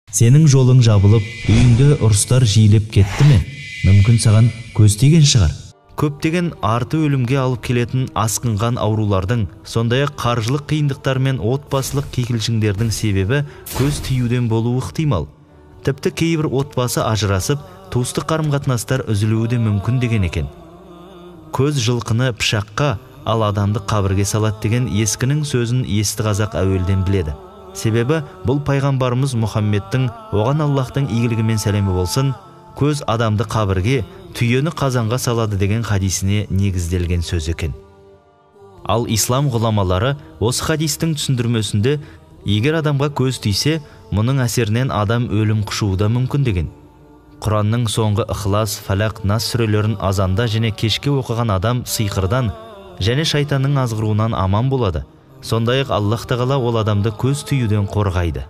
Сенің жолың жабылып, үйіңде ұрыстар жиілеп кетті ме? Мүмкін саған көз тиген шығар. Көптеген арты өлімге алып келетін асқынған аурулардың, сондай-ақ қаржылық қиындықтар мен отбасылық кикілжіңдердің себебі көз тиюден болуы ықтимал. Тіпті кейбір отбасы ажырасып, туыстық қарым-қатынастар үзілуі де мүмкін деген екен. Көз жылқыны пышаққа, ал адамды қабірге салады деген ескінің сөзін есті қазақ әуелден біледі. Себебі бұл пайғамбарымыз Мұхаммедтің, оған Аллахтың игілігімен сәлемі болсын, көз адамды қабірге, түйені қазанға салады деген хадисіне негізделген сөз екен. Ал ислам ғұламалары осы хадистің түсіндірмесінде, егер адамға көз тисе, мұның әсерінен адам өлім құшуы да мүмкін деген. Құранның соңғы Ихлас, Фалақ, Нас сүрелерін азанда және кешке оқыған адам сиқырдан және шайтанның азғыруынан аман болады. Сондай-ақ Аллах тағала ол адамды көз тиюден қорғайды.